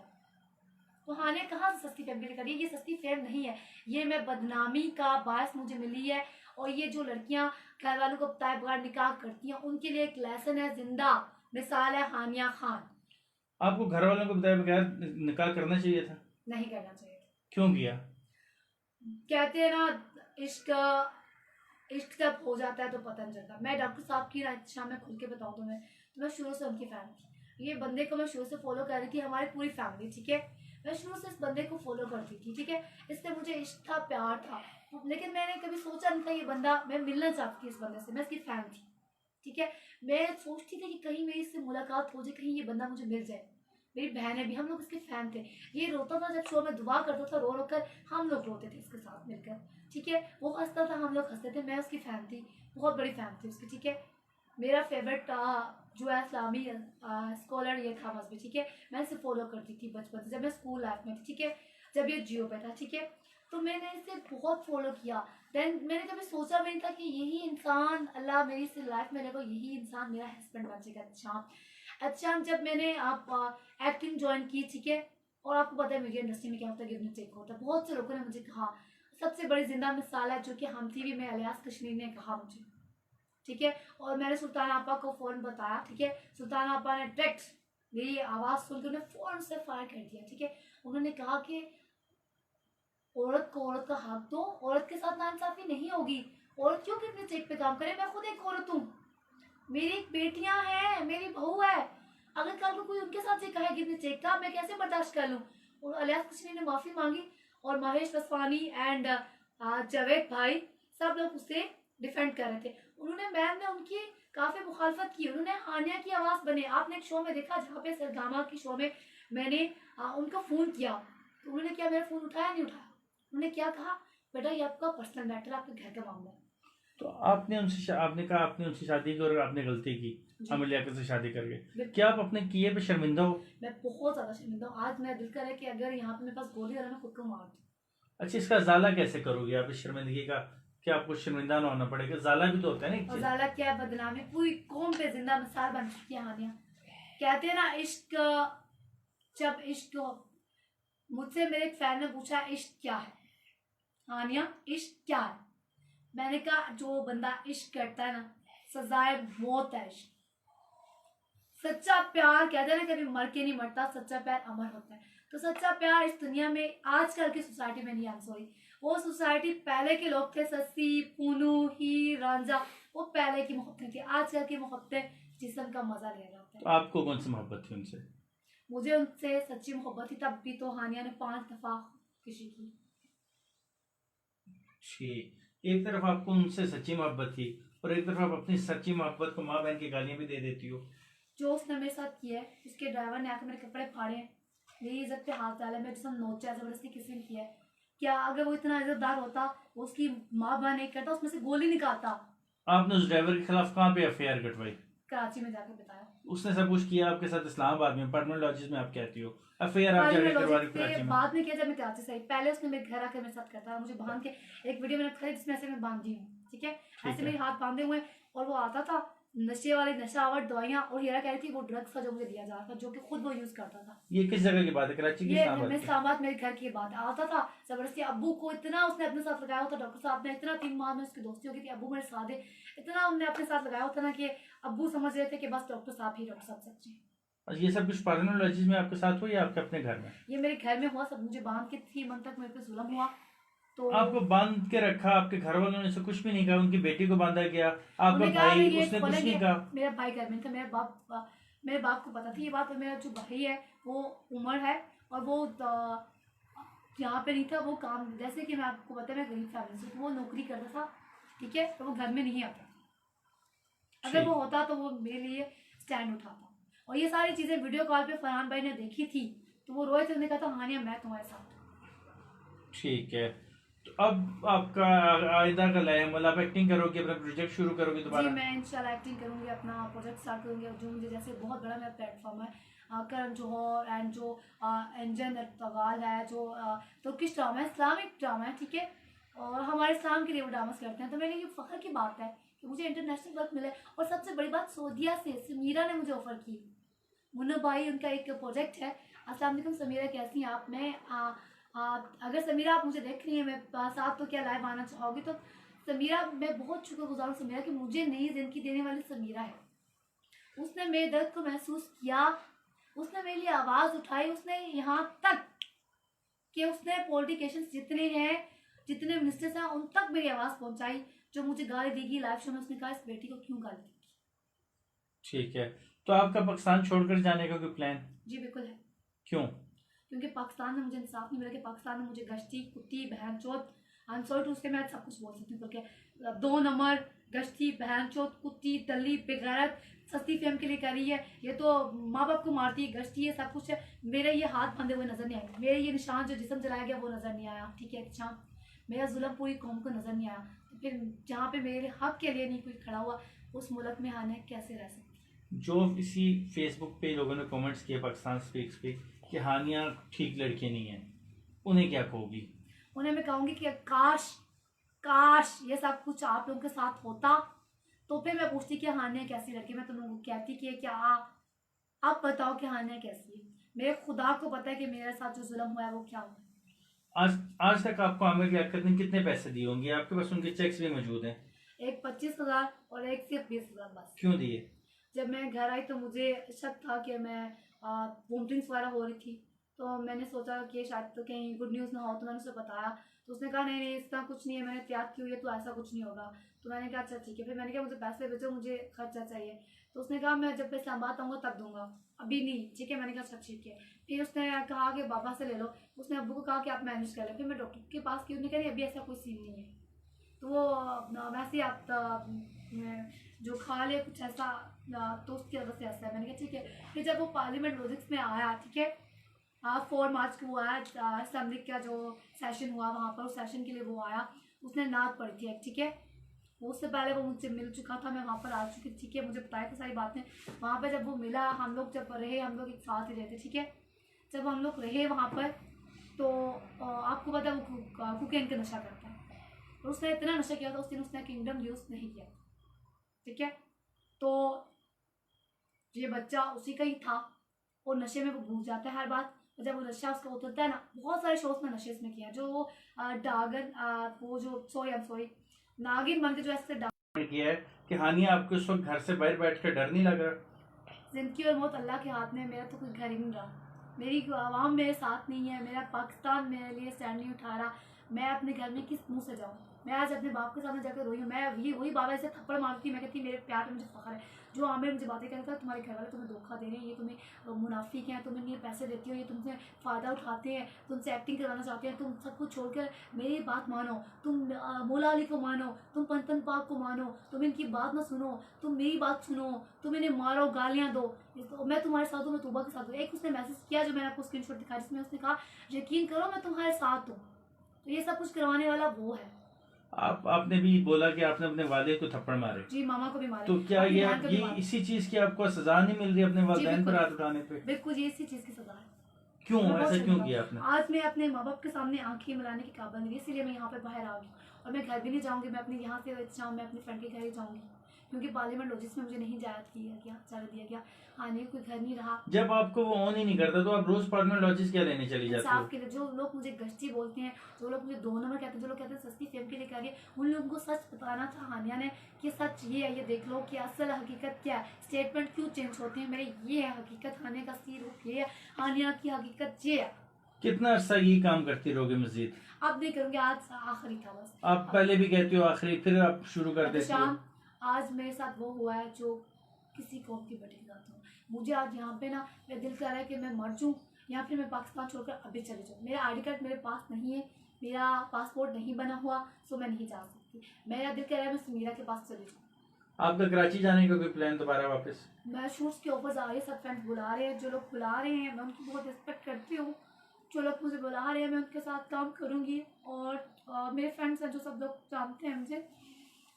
तो हानिया कहाँ से सस्ती फेम के लिए करी, ये सस्ती फेम नहीं है, ये मैं बदनामी का बायस मुझे मिली है। और ये जो लड़कियां घर वालों को बताए बगैर निकाह करती हैं, उनके लिए एक लेसन है, जिंदा मिसाल है हानिया खान। आपको घर वालों को बताए बगैर निकाह करना चाहिए था? नहीं करना चाहिए। क्यों किया? कहते हैं ना, इश्क जब हो जाता है तो पता नहीं चलता। मैं डॉक्टर साहब की शाम में खुल के बताऊँ तो मैं शुरू से उनकी फैन थी। ये बंदे को मैं शुरू से फॉलो कर रही थी, हमारी पूरी फैमिली, ठीक है, मैं शुरू से इस बंदे को फॉलो करती थी, ठीक है। इससे मुझे इश्क था, प्यार था, लेकिन मैंने कभी सोचा नहीं था ये बंदा, मैं मिलना चाहती थी इस बंदे से, मैं इसकी फैन थी, ठीक है। मैं सोचती थी कि कहीं मेरी इससे मुलाकात हो जाए, कहीं ये बंदा मुझे मिल जाए। मेरी बहन है भी, हम लोग इसके फैन थे। ये रोता था जब शो में दुआ करता था, रो रो कर हम लोग रोते थे इसके साथ मिलकर, ठीक है। वो हंसता था, हम लोग हंसते थे, मैं उसकी फैन थी, बहुत बड़ी फैन थी उसकी, ठीक है। मेरा फेवरेट जो है इस्लामी स्कॉलर ये था मजहबी, ठीक है। मैं इसे फॉलो करती थी बचपन से, जब मैं स्कूल लाइफ में थी, ठीक है, जब ये जियो पे था, ठीक है। तो मैंने इसे बहुत फॉलो किया। देन मैंने कभी सोचा भी नहीं था कि यही इंसान अल्लाह मेरी इस लाइफ में लेगा, यही इंसान मेरा हस्बैंड बन जाएगा। अच्छा जब मैंने आप एक्टिंग ज्वाइन की, ठीक है, और आपको पता है मीडिया इंडस्ट्री में क्या होता है, गिवनेस टेक होता है। बहुत से लोगों ने मुझे कहा, सबसे बड़ी जिंदा मिसाल है जो कि हम टीवी में अलियास कश्मीर ने कहा मुझे, ठीक है। और मैंने सुल्तान आपा को फौरन बताया, ठीक है। सुल्तान आपा ने डायरेक्ट मेरी आवाज़ सुनकर उन्हें फौरन से फायर कर दिया, ठीक है। उन्होंने कहा कि औरत को औरत का हक दो, औरत के साथ नाइंसाफी नहीं होगी, औरत क्यों गिवनेस टेक पे काम करे। मैं खुद एक औरत हूँ, मेरी बेटियां हैं, मेरी बहू है, अगर कल को कोई उनके साथ से कहे गिवनेस टेक का, मैं कैसे बर्दाश्त कर लूँ। और अलियास कश्मीर ने माफ़ी मांगी, और महेश वसवानी एंड जावेद भाई सब लोग उसे डिफेंड कर रहे थे। उन्होंने, मैम ने उनकी काफ़ी मुखालफत की, उन्होंने हानिया की आवाज़ बने। आपने एक शो में देखा जहाँ पे सरगामा की शो में मैंने उनका फ़ोन किया, तो उन्होंने क्या मेरा फ़ोन उठाया, नहीं उठाया। उन्होंने क्या कहा, बेटा ये आपका पर्सनल मैटर, आपके घर का मामला है। तो आपने कहा आपने उनसे शादी की और आपने गलती की आमिर लियाकत से शादी करके, क्या आप अपने किए पे शर्मिंदा हो? मैं बहुत ज्यादा शर्मिंदा हूँ। आज मेरा दिल कर रहा है कि अगर यहाँ पे मेरे पास गोली आ रहा, मैं खुद को मार दूँ। अच्छा, इसका ज़ाला कैसे करोगे आप इस शर्मिंदगी का? क्या आपको शर्मिंदा ना होना पड़ेगा? ज़ाला भी तो होता है ना एक और चीज़। ज़ाला क्या है, बदनामी, पूरी कौम पे जिंदा मिसाल बन चुकी है हानिया। कहते हैं ना, इश्क, जब इश्क, मुझसे मेरे एक फैन ने पूछा इश्क क्या है, हानिया इश्क क्या है। मैंने कहा जो बंदा इश्क करता है ना, सजाए मौत है इश्क। सच्चा प्यार कहते हैं ना, कभी मर के नहीं मरता, सच्चा प्यार अमर होता है। तो सच्चा प्यार इस दुनिया में, आजकल की सोसाइटी में नहीं, आई एम सॉरी, वो सोसाइटी पहले के लोग थे, सस्सी, पूनू, ही, रांझा, वो पहले की मोहब्बतें थी। आजकल की मोहब्बतें जिस्म का मजा ले रहा होता है। तो आपको कौन सी मोहब्बत थी उनसे? मुझे उनसे सच्ची मोहब्बत थी, तब भी तो हानिया ने 5 दफा खुशी की। ठीक, एक तरफ आपको उनसे सच्ची मोहब्बत थी और एक तरफ आप अपनी सच्ची मोहब्बत को माँ बहन की गालियां भी दे देती हो। जो उसने मेरे साथ किया है, उसके ड्राइवर ने आकर मेरे कपड़े फाड़े हैं, मेरी इज्जत पे हाथ डाला है, मेरे जिसम नोचा, जबरदस्ती किसी ने किया है। क्या अगर वो इतना इज्जतदार होता, वो उसकी माँ बहन नहीं करता, उसमें से गोली निकालता। आपने उस ड्राइवर के खिलाफ कहाँ पे एफआईआर कटवाई? कराची में जाकर बताया। उसने सब कुछ किया आपके साथ इस्लामाबाद में, परमानेंट लॉजेस में आप कहती हो, एफआईआर आप जाके करवा रही हो कराची में। बाद में किया जब मैं कराची से आई, पहले उसने मेरे घर आकर मेरे साथ करता, मुझे बांध के एक वीडियो मैंने दिखाई जिसमें ऐसे मैं बांधी हूँ, ठीक है, ऐसे मेरे हाथ बांधे हुए, और वो आता था नशे वाली नशावर दवाइयाँ, और हीरा कह रही थी वो ड्रग्स था जो मुझे दिया जा रहा था, जो कि खुद वो यूज करता था। ये किस जगह की बात है? कराची की? ये इस्लामाबाद मेरे घर की बात है। आता था जबरदस्ती, अब्बू को इतना उसने अपने साथ लगाया होता, डॉक्टर साहब ने इतना 3 माह में उसकी दोस्ती हो गई थी, अब्बू मेरे साथ है, इतना उन्होंने अपने साथ लगाया होता ना कि अब्बू समझ रहे थे कि बस डॉक्टर साहब ही डॉक्टर साहब सच्चे। ये सब कुछ परमानेंट लॉजेस में आपके साथ हुआ या आपके अपने घर में? ये मेरे घर में हुआ, सब मुझे बांध के 3 मंथ तक मेरे पे जुल्म हुआ। तो आपको बांध के रखा, आपके घर वालों ने से कुछ भी नहीं कहा? उनकी बेटी को बांधा गया, आपका उन्होंने कहा भाई, ये उसने कुछ खोलेंगे। नहीं कहा? मेरा भाई घर में था, मेरे बाप को पता थी ये बात, और मेरा जो भाई है वो उमर है, और वो यहाँ पे नहीं था, वो काम, जैसे कि मैं आपको बता, मैं गरीब फैमिली से, वो नौकरी करता था, ठीक है, तो वो घर में नहीं आता। अगर वो होता तो वो मेरे लिए स्टैंड उठाता। और ये सारी चीजें वीडियो कॉल पे फरहान भाई ने देखी थी, तो वो रोए थे, उन्होंने कहा था हानिया मैं तुम्हारे साथ। ठीक है, तो अब आपका आइंदा का लाया मतलब आप एक्टिंग करोगे, अपना प्रोजेक्ट शुरू करोगे जी दोबारा? मैं इंशाल्लाह एक्टिंग करूंगी, अपना प्रोजेक्ट स्टार्ट करूंगी, और जो मुझे जैसे बहुत बड़ा मेरा प्लेटफॉर्म है, करण जौहर एंड जो एंजन अरतवाल है, जो तुर्किश ड्रामा है, इस्लामिक ड्रामा है, ठीक है, और हमारे इस्लाम के लिए वो ड्रामास करते हैं, तो मेरे लिए फ़ख्र की बात है कि मुझे इंटरनेशनल वर्क मिला है। और सबसे बड़ी बात, सऊदीया से समीरा ने मुझे ऑफर की, मुन्ना भाई उनका एक प्रोजेक्ट है। अस्सलाम वालेकुम समीरा, कैसी हैं आप? मैं अगर समीरा आप मुझे देख रही हैं, मैं पास आप तो क्या लाइव आना चाहोगी? तो समीरा, मैं बहुत शुक्रगुजार हूँ समीरा कि मुझे नई जिंदगी देने वाली समीरा है। उसने मेरे दर्द को महसूस किया, उसने मेरे लिए आवाज़ उठाई, उसने यहाँ तक कि उसने पॉलिटिशियंस जितने हैं, जितने मिनिस्टर्स हैं, उन तक मेरी आवाज़ पहुँचाई। जो मुझे गाली देगी लाइव शो में, उसने कहा इस बेटी को क्यों गाली देगी। ठीक है, तो आपका पाकिस्तान छोड़कर जाने का कोई प्लान? जी बिल्कुल है। क्यों? क्योंकि पाकिस्तान में मुझे इंसाफ नहीं मिला, कि पाकिस्तान में मुझे गश्ती, कुत्ती, बहन चौथ, आई एम सॉरी टू से मैं सब कुछ बोल सकती हूँ, क्योंकि 2 नंबर गश्ती, बहन चौथ, कुत्ती, दली, बेगैरत, सस्ती फेम के लिए कर रही है, ये तो माँ बाप को मारती है, गश्ती है, सब कुछ है। मेरे ये हाथ बंधे हुए नजर नहीं आए, मेरे ये निशान जो जिस्म जलाया गया वो नजर नहीं आया, ठीक है, अच्छा मेरा जुल्म पूरी कौम को नजर नहीं आया। तो फिर जहाँ पे मेरे हक के लिए नहीं कोई खड़ा हुआ, उस मुल्क में हानिया कैसे रह सकती है? जो इसी फेसबुक पे लोगों ने कमेंट्स किए पाकिस्तान स्पीक्स पे कि हानिया ठीक लड़की नहीं है, उन्हें क्या कहोगी? उन्हें मैं कहूँगी कि काश ये सब कुछ आप लोगों के साथ होता, तो फिर मैं पूछती कि हानिया कैसी लड़की। मैं तुम लोगों को कहती कि क्या आप बताओ कि हानिया कैसी है। मेरे खुदा को पता है कि मेरे साथ जो जुल्म हुआ है वो क्या हुआ है। आज तक आपको आमिर लियाकत ने कितने पैसे दिए होंगे? आपके पास उनके चेक्स भी मौजूद हैं? एक 25,000 और एक सिर्फ 20,000 बस। क्यों दिए? जब मैं घर आई तो मुझे शक था कि मैं वोमिटिंग्स वगैरह हो रही थी, तो मैंने सोचा कि शायद तो कहीं गुड न्यूज़ ना हो, तो मैंने उसे बताया, तो उसने कहा नहीं इतना कुछ नहीं है, मैंने तैयार की हुई है, तो ऐसा कुछ नहीं होगा। तो मैंने कहा अच्छा ठीक है। फिर मैंने कहा मुझे पैसे भेजो, मुझे खर्चा चाहिए। तो उसने कहा मैं जब इस्लामाबाद आऊँगा तब दूंगा, अभी नहीं, ठीक है। मैंने कहा अच्छा ठीक है। फिर उसने कहा कि बाबा से ले लो, उसने अब्बू को कहा कि आप मैनेज कर लें। फिर मैं डॉक्टर के पास की, उन्होंने कहा अभी ऐसा कोई सीन नहीं है, तो वो वैसे ही आप जो खा ले कुछ ऐसा, तो उसकी वजह से ऐसा है। मैंने कहा ठीक है। फिर जब वो पार्लियामेंट लॉजिक्स में आया, ठीक है, 4 मार्च को वो आया, असेंबली का जो सेशन हुआ वहाँ पर, उस सेशन के लिए वो आया, उसने नात पढ़ी थी, ठीक है। उससे पहले वो मुझसे मिल चुका था, मैं वहाँ पर आ चुकी थी, ठीक है, मुझे बताया था सारी बातें। वहाँ पर जब वो मिला, हम लोग जब रहे, हम लोग एक साथ ही रहते, ठीक है। जब हम लोग रहे वहाँ पर, तो आपको पता है वो कोकेन का नशा करता है, और उसने इतना नशा किया था उस दिन, उसने किंगडम यूज़ नहीं किया, ठीक है। तो ये बच्चा उसी का ही था, और नशे में वो भूल जाता है हर बात। और जब वो नशा उसका उतरता है ना, बहुत सारे शोज में नशे इसमें किया, जो डागन वो जो सॉरी नागिन बन के जो ऐसे किया है कि हानिया आपको इस वक्त घर से बाहर बैठ कर डर नहीं लग रहा? जिंदगी और मौत अल्लाह के हाथ में, मेरा तो कोई घर ही नहीं रहा, मेरी आवाम मेरे साथ नहीं है, मेरा पाकिस्तान मेरे लिए स्टैंड नहीं उठा रहा, मैं अपने घर में किस मुंह से जाऊँ? मैं आज अपने बाप के सामने जाकर रोई हूँ। मैं ये वही बाबा ऐसे थप्पड़ मारती, मैं कहती मेरे प्यार पे मुझे फख्र है। जो आमिर मुझे बातें कहता है तुम्हारे घर वाले तुम्हें धोखा दे रहे हैं, ये तुम्हें मुनाफिक हैं, तुम इन्हें पैसे देती हो, ये तुमसे फ़ायदा उठाते हैं, तुमसे एक्टिंग करवाना चाहते हैं, तुम सब कुछ छोड़कर मेरी बात मानो, तुम मौला अली को मानो, तुम पंतन पाक को मानो, तुम इनकी बात ना सुनो, तुम मेरी बात सुनो, तुम इन्हें मारो, गालियाँ दो, तो मैं तुम्हारे साथ हूँ, मैं तूबा के साथ हूँ। एक उसने मैसेज किया जो मैंने आपको स्क्रीनशॉट दिखाया, जिसमें उसने कहा यकीन करो मैं तुम्हारे साथ हूँ। तो ये सब कुछ करवाने वाला वो है। आपने भी बोला कि आपने अपने वालिद को थप्पड़ मारे, जी मामा को भी मारे, तो क्या अपनी ये बहन को भी ये मारे। इसी चीज की आपको सजा नहीं मिल रही अपने वालिदैन पर बिल्कुल। हाथ उठाने पे? बिल्कुल ये इसी चीज़ की सजा है। क्यों मैं बहुत ऐसा क्यों शर्मिंदा किया हूँ। आपने? आज मैं अपने माँ बाप के सामने आंखें मिलाने की काबिल नहीं, इसीलिए मैं यहाँ पे बाहर आ गई और मैं घर भी नहीं जाऊँगी। मैं अपने यहाँ से जाऊँ, मैं अपने फ्रेंड के घर ही जाऊँगी, क्योंकि पार्लियामेंट लॉजिस में मुझे नहीं जाने दिया गया, आने कोई घर नहीं रहा। जब आपको वो ऑन ही नहीं करता तो आप रोज पार्लियामेंट लॉजिस क्या लेने चली जाती हो? इंसाफ के लिए जो लोग मुझे गश्ती बोलते हैं, जो लोग मुझे 2 नंबर कहते हैं, जो लोग कहते हैं सस्ती फेम के लिए कह रही है, उन लोगों को सच बताना था हानिया ने कि सच ये है, ये देख लो कि असल हकीकत क्या है, स्टेटमेंट क्यों चेंज होते हैं। मेरे ये है हकीकत, हानिया का सी रूप ये है, हानिया की हकीकत ये है। कितना अर्सा ये काम करती रहोगे मजीद? अब नहीं करूँगी, आज आखिरी था बस। आप पहले भी कहती हो आखिरी, फिर आप शुरू कर देती हो। शाम आज मेरे साथ वो हुआ है जो किसी कौम की बेटी के साथ हुआ। मुझे आज यहाँ पे ना मेरा दिल कर रहा है कि मैं मर जाऊँ या फिर मैं पाकिस्तान छोड़कर अभी चले जाऊँ। मेरा ID कार्ड मेरे पास नहीं है, मेरा पासपोर्ट नहीं बना हुआ, सो मैं नहीं जा सकती। मेरा दिल कर रहा है मैं समीरा के पास चली जाऊँ। आपका कराची जाने का कोई प्लान दोबारा वापस? मैं शूट्स के ऑफर्स आ रही है, सब फ्रेंड्स बुला रहे हैं, जो लोग बुला रहे हैं मैं उनकी बहुत रिस्पेक्ट करती हूँ। जो लोग मुझे बुला रहे हैं मैं उनके साथ काम करूँगी। और मेरे फ्रेंड्स हैं जो सब लोग जानते हैं मुझे,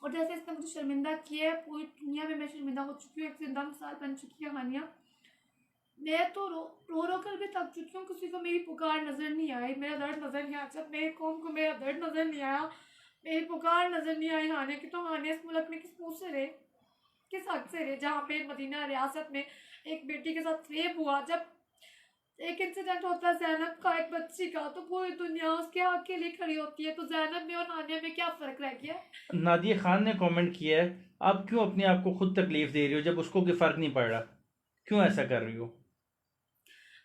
और जैसे इसने मुझे शर्मिंदा किया है, पूरी दुनिया में मैं शर्मिंदा हो चुकी हूँ, एक जिंदा मिसाल बन चुकी है हानिया। मैं तो रो कर भी थक चुकी हूँ, किसी को मेरी पुकार नज़र नहीं आई, मेरा दर्द नज़र नहीं आया, जब मेरी कौम को मेरा दर्द नज़र नहीं आया, मेरी पुकार नज़र नहीं आई हानिया की, तो हानिया इस मुल्क में किस मुँह से रहे, किस हक से रहे, जहाँ पे मदीना रियासत में एक बेटी के साथ रेप हुआ, जब एक इंसिडेंट होता है ज़ैनब का, एक बच्ची का, तो पूरी दुनिया उसके हक के लिए खड़ी होती है। तो ज़ैनब में और हानिया में क्या फ़र्क रह गया? नादिया खान ने कमेंट किया है, आप क्यों अपने आप को खुद तकलीफ दे रही हो जब उसको कोई फर्क नहीं पड़ रहा? क्यों ऐसा कर रही हो?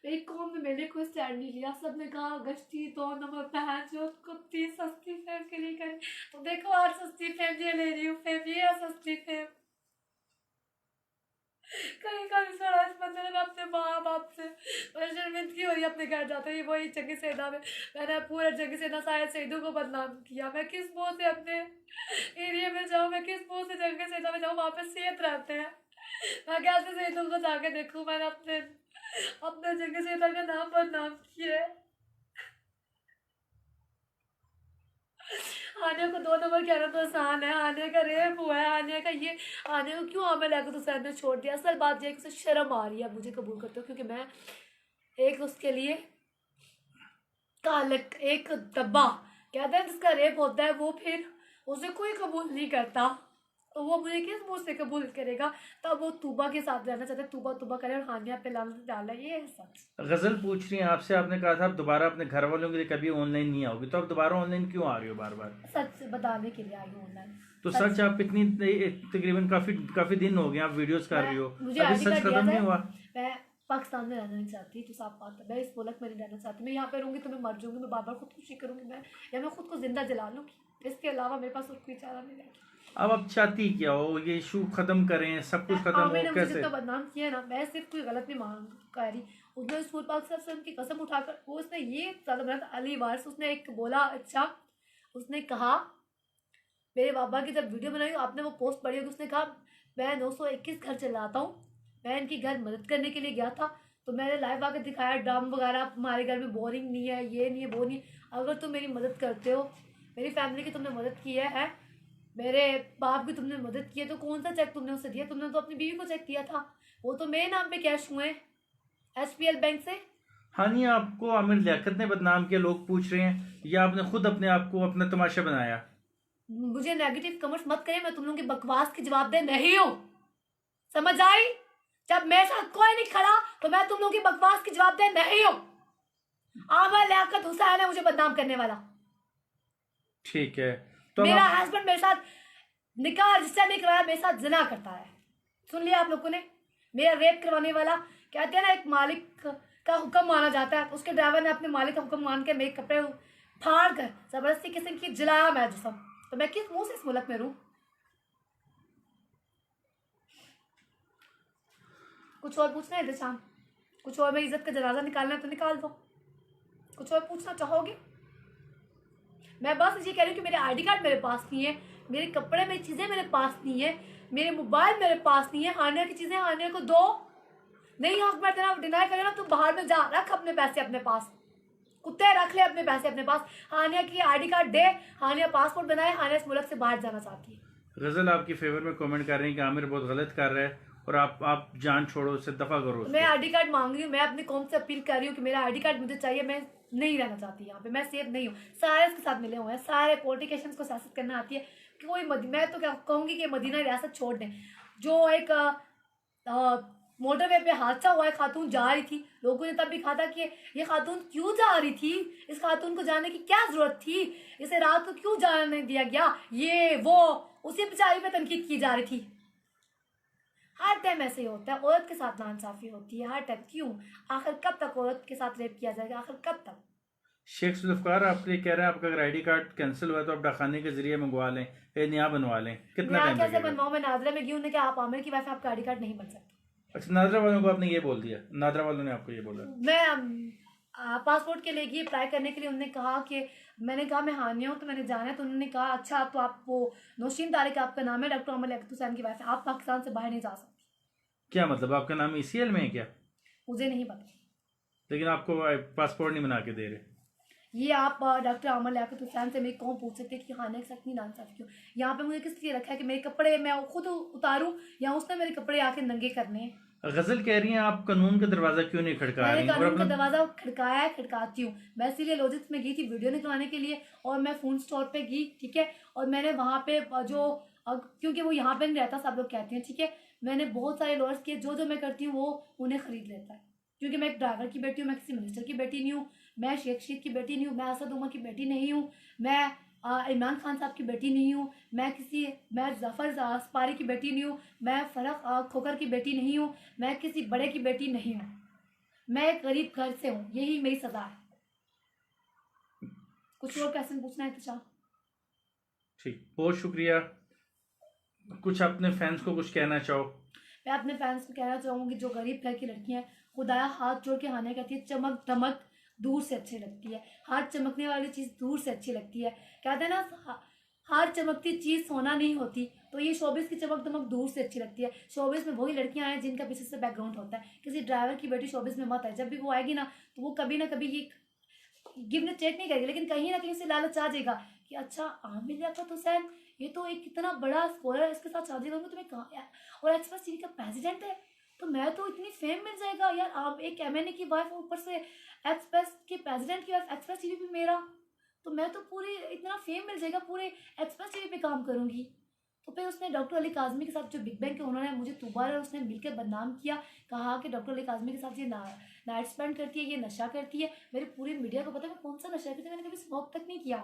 मेरी कौम ने मेरे को स्टैंड नहीं लिया, सबने कहा गश्ती 2 नंबर पहन जो कुत्ती सस्ती फेम के लिए करे। तो देखो आज सस्ती फेम ये ले रही हूँ, फेम ये है सस्ती फेम। कहीं का भी सड़ा इस बंदे ने अपने माँ बाप से शर्मिंदगी हो रही है अपने घर जाते ही। वही जंगी सेना में मैंने पूरा जंगी सेना शायद शहीदों को बदनाम किया। मैं किस मुँह से अपने एरिया में जाऊँ, मैं किस मुँह से जंगी सेना में जाऊँ, वहाँ पे सेहत रहते हैं, मैं कैसे शहीदों को जाके देखूँ? मैंने अपने जंगी सेना का नाम बदनाम किया है। आने को 2 नंबर कहना तो आसान है, आने का रेप हुआ है, आने का ये, आने को क्यों आमिर लाकर तो सर ने छोड़ दिया। असल बात यह है कि उसे शर्म आ रही है, मुझे कबूल करते हो, क्योंकि मैं एक उसके लिए कालक एक डब्बा कहते हैं जिसका रेप होता है, वो फिर उसे कोई कबूल नहीं करता, तो वो मुझे किस मुँह से कबूल करेगा? तब वो तूबा के साथ रहना चाहते हैं, तूबा तूबा करे और हानिया पे लानत डाला, ये है सच। गजल पूछ रही हैं आपसे, आपने कहा था आप दोबारा अपने घर वालों के लिए कभी ऑनलाइन नहीं आओगी, तो आप दोबारा ऑनलाइन क्यों आ रही हो बार बार? सच बताने के लिए आई हूँ ऑनलाइन। तो सच आप इतनी तकरीबन काफी दिन हो गए आप वीडियोस कर रही हो, मुझे अभी ID सच कार्ड दिया खत्म नहीं था। हुआ? मैं पाकिस्तान में रहना नहीं चाहती, तो साफ बात है, मैं इस मुल्क में नहीं रहना चाहती। मैं यहाँ पे रहूँगी तो मैं मर जाऊँगी, मैं बार बार खुदकुशी करूँगी, मैं खुद को जिंदा जला लूँगी, इसके अलावा मेरे पास और कोई चारा नहीं रहेगा। अब आप चाहती क्या हो? ये इशू खत्म करें, सब कुछ खत्म आमिर ने हो, मुझे कैसे? जितना बदनाम किया ना, मैं सिर्फ कोई गलत नहीं मान कह रही। उसने स्कूल पाक साहब से उनकी कसम उठाकर वो उसने ये ज़्यादा बना था अली वार से, उसने एक बोला, अच्छा उसने कहा मेरे बाबा की जब वीडियो बनाई आपने वो पोस्ट पढ़ी होगी, उसने कहा मैं 921 घर चलाता हूँ, मैं इनकी घर मदद करने के लिए गया था, तो मैंने लाइव आकर दिखाया ड्राम वगैरह, हमारे घर में बोरिंग नहीं है, ये नहीं है, वो नहीं है। अगर तुम मेरी मदद करते हो, मेरी फैमिली की तुमने मदद की है, मेरे बाप की तुमने मदद की है, तो कौन सा चेक तुमने उसे दिया? तुमने तो अपनी बीवी को चेक दिया था, वो तो मेरे नाम पे कैश हुए SPL बैंक से। हानिया आपको आमिर लियाकत ने बदनाम किया, लोग पूछ रहे हैं, या आपने खुद अपने आप को अपना तमाशा बनाया? मुझे नेगेटिव कमेंट्स मत करें, मैं तुम लोगों की बकवास की जवाबदेह नहीं हूँ, समझ आई? जब मेरे साथ कोई नहीं खड़ा तो मैं तुम लोगों की बकवास की जवाबदेह नहीं हूँ। आमिर लियाकत हुसैन है मुझे बदनाम करने वाला। ठीक है, तो मेरा हस्बैंड मेरे साथ निकाह रजिस्टर नहीं करवाया, मेरे साथ जिना करता है। सुन लिया आप लोगों ने? मेरा रेप करवाने वाला, कहते हैं ना एक मालिक का हुक्म माना जाता है, उसके ड्राइवर ने अपने मालिक का हुक्म मान के मेरे कपड़े फाड़ कर जबरदस्ती किसी की जलाया मैं जिसम, तो मैं किस मुंह से इस मुल्क में रहूं? कुछ और पूछना है दिशान? कुछ और? मेरी इज्जत का जनाजा निकालना है तो निकाल दो। कुछ और पूछना चाहोगे? मैं बस ये कह रही हूँ कि मेरे आईडी कार्ड मेरे पास नहीं है, मेरे कपड़े, मेरी चीजें मेरे पास नहीं है, मेरे मोबाइल मेरे पास नहीं है। हानिया की चीजें हानिया को दो। नहीं हक मैं तेरा डिनाई करे ना, तू बाहर में जा, रख अपने पैसे अपने पास, कुत्ते रख ले अपने पैसे अपने पास। हानिया की आईडी कार्ड दे, हानिया पासपोर्ट बनाए, हानिया इस मुल्क से बाहर जाना चाहती है। गजल आपकी फेवर में कमेंट कर रहे हैं कि आमिर बहुत गलत कर रहा है और आप जान छोड़ो, उससे दफा करो उसको। मैं आईडी कार्ड मांग रही हूँ, मैं अपनी कौम से अपील कर रही हूँ कि मेरा आईडी कार्ड मुझे चाहिए। मैं नहीं रहना चाहती यहाँ पे, मैं सेफ नहीं हूँ। सारे इसके साथ मिले हुए हैं, सारे पॉलिटिशियंस को सियासत करना आती है। कोई मैं तो क्या कहूँगी कि मदीना रियासत छोड़ दें। जो एक मोटरवे पे हादसा हुआ है, खातून जा रही थी, लोगों ने तब भी कहा था कि ये खातून क्यों जा रही थी, इस खातून को जाने की क्या जरूरत थी, इसे रात को क्यों जाने दिया गया, ये वो उसी बेचारी पे तनकीद की जा रही थी। हर टाइम ऐसे ही होता है, औरत के साथ नाइंसाफी होती है हर टाइम। क्यों? आखिर कब तक औरत के साथ रेप किया जाएगा? आखिर कब तक? शेख जुल्फकार आपके कह रहे हैं आपका अगर आईडी कार्ड कैंसिल हुआ तो आप डाकखाने के जरिए मंगवा लें, नया बनवा लें, कितना मैं टाइम कैसे लगेगा? बनवाऊं? मैं नादरा में गई, उन्होंने कहा आप आमिर की वाइफ, आपका आईडी कार्ड नहीं बन सकता। अच्छा, नादरा वालों को आपने ये बोल दिया? नादरा वालों ने आपको ये बोला? मैं पासपोर्ट के लिए गई अप्लाई करने के लिए, उन्होंने कहा कि मैंने कहा मैं हानिया हूँ तो मैंने जाना है, तो उन्होंने कहा अच्छा तो आप वो नौशीन तारिक आपका नाम है, डॉक्टर अमर लियाकत हुसैन की वाइफ है, आप पाकिस्तान से बाहर नहीं जा सकती। क्या मतलब आपका नाम ECL में है क्या? मुझे नहीं पता, लेकिन आपको पासपोर्ट नहीं बना के दे रहे? ये आप डॉक्टर अमर लियाकत हुसैन से मेरे कौन पूछ सकते कि हानिया के साथ नहीं नाइंसाफी क्यों? यहाँ पे मुझे किस लिए रखा है कि मेरे कपड़े मैं खुद उतारूं या उसने मेरे कपड़े आके नंगे करने हैं? गजल कह रही हैं आप कानून का दरवाजा क्यों नहीं खड़का मैंने रही हैं और कानून का अपना? दरवाजा खड़काया है, खड़काती हूँ। मैं इसीलिए लॉजिक्स में गई थी वीडियो निकलवाने के लिए, और मैं फोन स्टोर पे गई, ठीक है, और मैंने वहां पे जो क्योंकि वो यहाँ पे नहीं रहता, सब लोग कहते हैं, ठीक है, मैंने बहुत सारे लॉयर्स किए, जो जो मैं करती हूँ वो उन्हें खरीद लेता है। क्योंकि मैं एक ड्राइवर की बेटी हूँ, मैं किसी मिनिस्टर की बेटी नहीं हूँ, मैं शेख शीख की बेटी नहीं हूँ, मैं असद उमर की बेटी नहीं हूँ, मैं इमरान खान साहब की बेटी नहीं हूँ, मैं जफर सपारी की बेटी नहीं हूँ, मैं फरक खोकर की बेटी नहीं हूँ, मैं किसी बड़े की बेटी नहीं हूँ, मैं एक गरीब घर से हूँ, यही मेरी सजा है। कुछ और क्वेश्चन पूछना है तुषार? ठीक, बहुत शुक्रिया। कुछ अपने फैंस को कुछ कहना चाहो? मैं अपने फैंस को कहना चाहूंगी, जो गरीब घर की लड़कियां हैं, खुदाया हाथ जोड़ के हानिया कहती है चमक दमक दूर से अच्छी लगती है, हाथ चमकने वाली चीज दूर से अच्छी लगती है। कहते हैं ना, हर चमकती चीज सोना नहीं होती, तो ये शोबिस की चमक दमक दूर से अच्छी लगती है। शोबिस में वही लड़कियां हैं जिनका पीछे से बैकग्राउंड होता है। किसी ड्राइवर की बेटी शोबिस में मत है, जब भी वो आएगी ना तो वो कभी ना कभी ये गिव ने चेक नहीं करेगी, लेकिन कहीं ना कहीं से लालच आ जाएगा कि अच्छा आमिर लियाकत हुसैन ये तो एक कितना बड़ा स्कॉलर है, इसके साथ शादी करूंगी तो मैं कहाँ यार, और एक्सप्रेस टीवी का प्रेसिडेंट है, तो मैं तो इतनी फेम मिल जाएगा यार। आप एक MNA की वाइफ, ऊपर से एक्सप्रेस के प्रेसिडेंट की वाइफ, एक्सप्रेस टीवी पे मेरा, तो मैं तो पूरे इतना फेम मिल जाएगा, पूरे एक्सप्रेस टीवी पे काम करूंगी। तो फिर उसने डॉक्टर अली काजमी के साथ, जो बिग बैंग के उन्होंने मुझे दोबारा उसने मिलकर बदनाम किया, कहा कि डॉक्टर अली काजमी के साथ ये नाइट स्पेंड करती है, ये नशा करती है। मेरे पूरी मीडिया को पता है मैं कौन सा नशा करती हूँ, मैंने कभी स्मोक तक नहीं किया।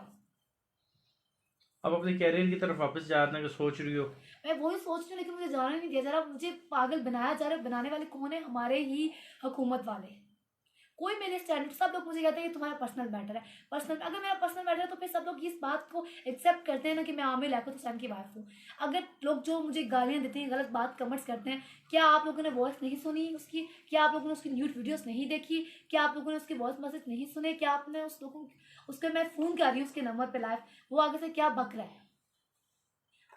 अब अपने कैरियर की तरफ वापस जाने का सोच रही हो? मैं वही सोच रही हूँ, लेकिन मुझे जाना नहीं दिया जा रहा, मुझे पागल बनाया जा रहा है। बनाने वाले कौन है? हमारे ही हुकूमत वाले। कोई मेरे स्टैंडर्ड, सब लोग मुझे कहते हैं ये तुम्हारा पर्सनल मैटर है। पर्सनल, अगर मेरा पर्सनल मैटर है तो फिर सब लोग इस बात को एक्सेप्ट करते हैं ना कि मैं आमिर लियाकत हुसैन की वाइफ हूँ। अगर लोग जो मुझे गालियाँ देते हैं, गलत बात कमेंट्स करते हैं, क्या आप लोगों ने वॉइस नहीं सुनी उसकी? क्या आप लोगों ने उसकी न्यूड वीडियोस नहीं देखी? क्या आप लोगों ने उसके वॉइस मैसेज नहीं सुने? क्या आपने उस लोगों उसके, मैं फ़ोन कर रही हूँ उसके नंबर पर लाइव, वो आगे से क्या बक रहा है?